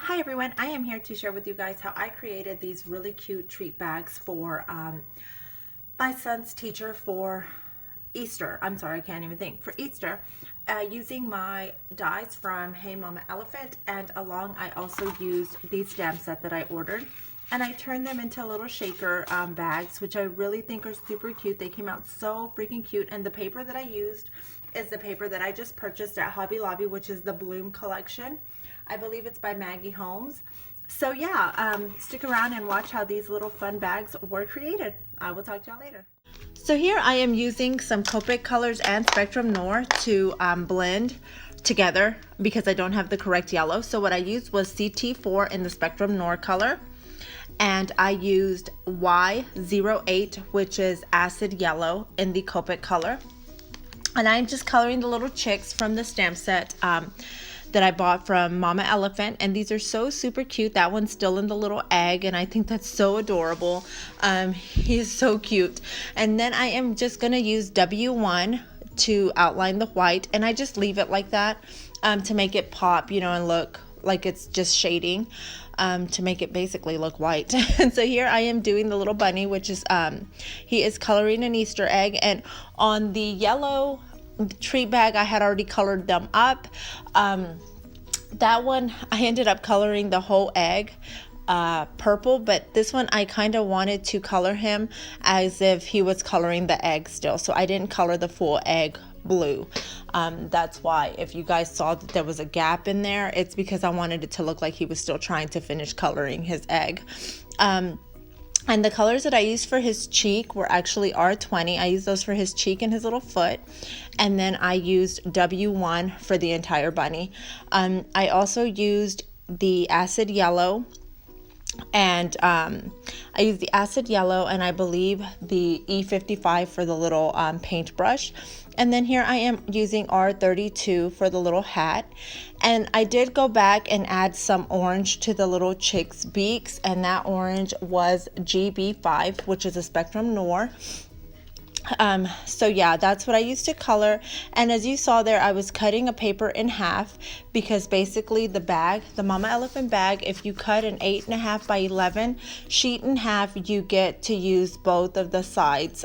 Hi everyone, I am here to share with you guys how I created these really cute treat bags for my son's teacher for Easter. I'm sorry, I can't even think. For Easter, using my dies from Hey Mama Elephant, and along I also used these stamp set that I ordered. And I turned them into little shaker bags, which I really think are super cute. They came out so freaking cute. And the paper that I used is the paper that I just purchased at Hobby Lobby, which is the Bloom collection. I believe it's by Maggie Holmes. So yeah, stick around and watch how these little fun bags were created. I will talk to y'all later. So here I am using some Copic colors and Spectrum Noir to blend together because I don't have the correct yellow. So what I used was CT4 in the Spectrum Noir color, and I used Y08, which is acid yellow, in the Copic color. And I'm just coloring the little chicks from the stamp set that I bought from Mama Elephant, and these are so super cute. That one's still in the little egg, and I think that's so adorable. He's so cute. And then I am just gonna use W1 to outline the white, and I just leave it like that to make it pop, you know, and look like it's just shading, to make it basically look white. And so here I am doing the little bunny, which is he is coloring an Easter egg, and on the yellow treat bag I had already colored them up. That one I ended up coloring the whole egg purple, but this one I kind of wanted to color him as if he was coloring the egg still, so I didn't color the full egg blue. That's why if you guys saw that there was a gap in there, it's because I wanted it to look like he was still trying to finish coloring his egg. And the colors that I used for his cheek were actually R20. I used those for his cheek and his little foot. And then I used W1 for the entire bunny. I also used the acid yellow. And I used the acid yellow, and I believe the E55 for the little paintbrush. And then here I am using R32 for the little hat. And I did go back and add some orange to the little chicks' beaks, and that orange was GB5, which is a Spectrum Noir. So yeah, that's what I used to color. And as you saw there, I was cutting a paper in half because basically the bag, the Mama Elephant bag, if you cut an 8.5 by 11 sheet in half, you get to use both of the sides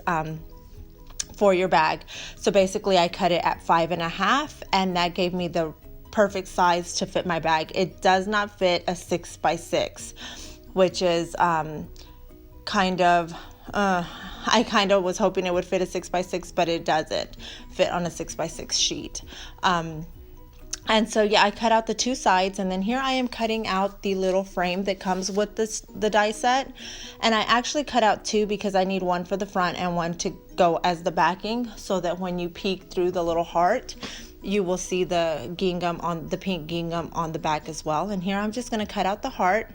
for your bag. So basically I cut it at 5.5, and that gave me the perfect size to fit my bag. It does not fit a 6 by 6, which is kind of I kind of was hoping it would fit a 6 by 6, but it doesn't fit on a 6 by 6 sheet. And so yeah, I cut out the two sides, and then here I am cutting out the little frame that comes with the die set. And I actually cut out two because I need one for the front and one to go as the backing, so that when you peek through the little heart, you will see the gingham on the pink gingham on the back as well. And here I'm just going to cut out the heart.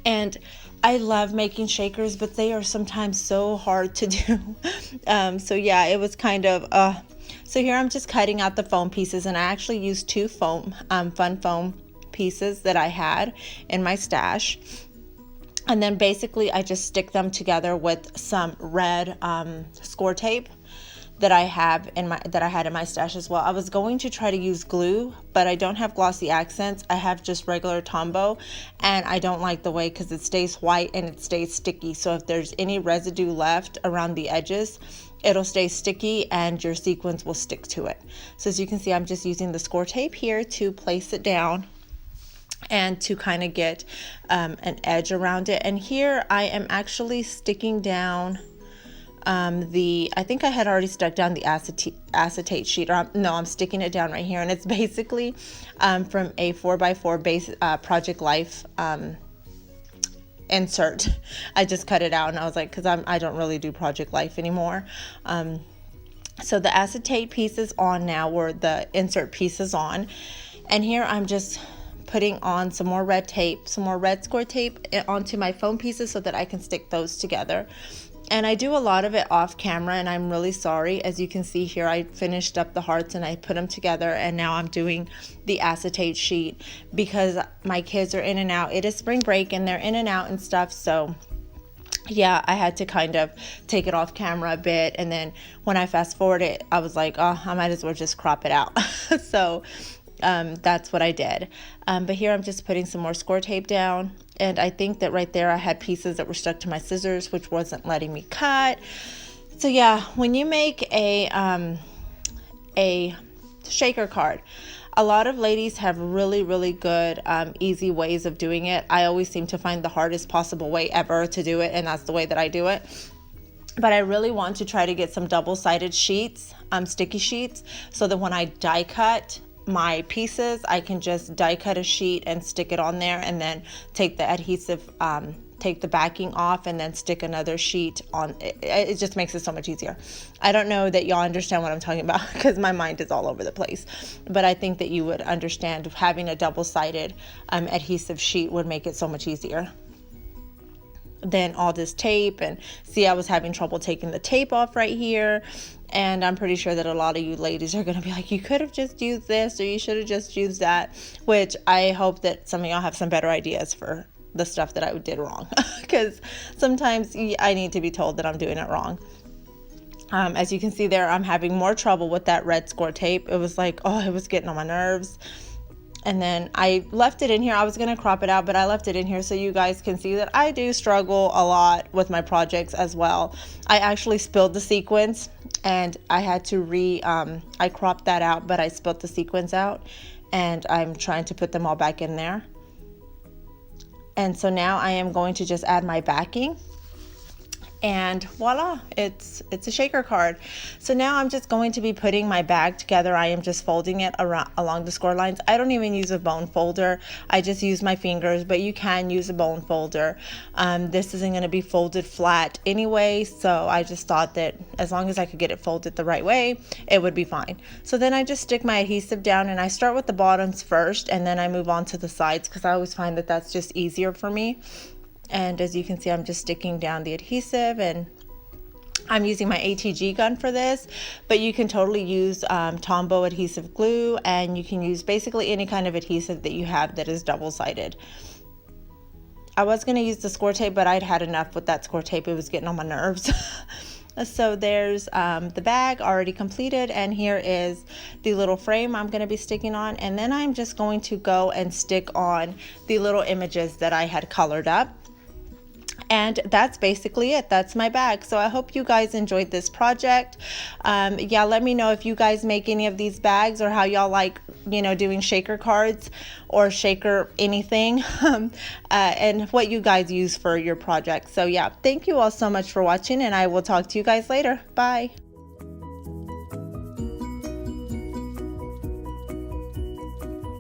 And I love making shakers, but they are sometimes so hard to do. So yeah, it was kind of so here I'm just cutting out the foam pieces, and I actually used two fun foam pieces that I had in my stash. And then basically I just stick them together with some red score tape that I had in my stash as well. I was going to try to use glue, but I don't have glossy accents. I have just regular Tombow, and I don't like the way, because it stays white and it stays sticky. So if there's any residue left around the edges, it'll stay sticky and your sequins will stick to it. So as you can see, I'm just using the score tape here to place it down and to kind of get an edge around it. And here I am actually sticking down I think I had already stuck down the acetate sheet, or no, I'm sticking it down right here, and it's basically from a 4x4 base Project Life insert. I just cut it out, and I was like, because I don't really do Project Life anymore. So the acetate piece is on now, where the insert piece is on, and here I'm just putting on some more red tape, some more red score tape onto my foam pieces so that I can stick those together. And I do a lot of it off camera, and I'm really sorry. As you can see here, I finished up the hearts and I put them together, and now I'm doing the acetate sheet because my kids are in and out. It is spring break and they're in and out and stuff, so yeah, I had to kind of take it off camera a bit, and then when I fast forward it, I was like, oh, I might as well just crop it out. So that's what I did. But here I'm just putting some more score tape down. And I think that right there I had pieces that were stuck to my scissors, which wasn't letting me cut. So yeah, when you make a shaker card, a lot of ladies have really, really good, easy ways of doing it. I always seem to find the hardest possible way ever to do it, and that's the way that I do it. But I really want to try to get some double-sided sheets, sticky sheets, so that when I die cut my pieces, I can just die cut a sheet and stick it on there, and then take the adhesive, take the backing off, and then stick another sheet on. It just makes it so much easier. I don't know that y'all understand what I'm talking about because my mind is all over the place, but I think that you would understand having a double-sided adhesive sheet would make it so much easier than all this tape. And see, I was having trouble taking the tape off right here, and I'm pretty sure that a lot of you ladies are going to be like, you could have just used this, or you should have just used that, which I hope that some of y'all have some better ideas for the stuff that I did wrong, because sometimes I need to be told that I'm doing it wrong. As you can see there, I'm having more trouble with that red score tape. It was like, oh, it was getting on my nerves. And then I left it in here. I was going to crop it out, but I left it in here so you guys can see that I do struggle a lot with my projects as well. I actually spilled the sequins, and I had to I cropped that out, but I spilled the sequins out, and I'm trying to put them all back in there. And so now I am going to just add my backing, and voila, it's a shaker card. So now I'm just going to be putting my bag together. I am just folding it along the score lines. I don't even use a bone folder. I just use my fingers, but you can use a bone folder. This isn't going to be folded flat anyway, so I just thought that as long as I could get it folded the right way, it would be fine. So then I just stick my adhesive down, and I start with the bottoms first, and then I move on to the sides because I always find that that's just easier for me. And as you can see, I'm just sticking down the adhesive, and I'm using my ATG gun for this, but you can totally use Tombow adhesive glue, and you can use basically any kind of adhesive that you have that is double-sided. I was going to use the score tape, but I'd had enough with that score tape. It was getting on my nerves. So there's the bag already completed, and here is the little frame I'm going to be sticking on, and then I'm just going to go and stick on the little images that I had colored up. And that's basically it. That's my bag. So I hope you guys enjoyed this project. Yeah, let me know if you guys make any of these bags, or how y'all like, doing shaker cards or shaker anything, and what you guys use for your project. So yeah, thank you all so much for watching, and I will talk to you guys later. Bye.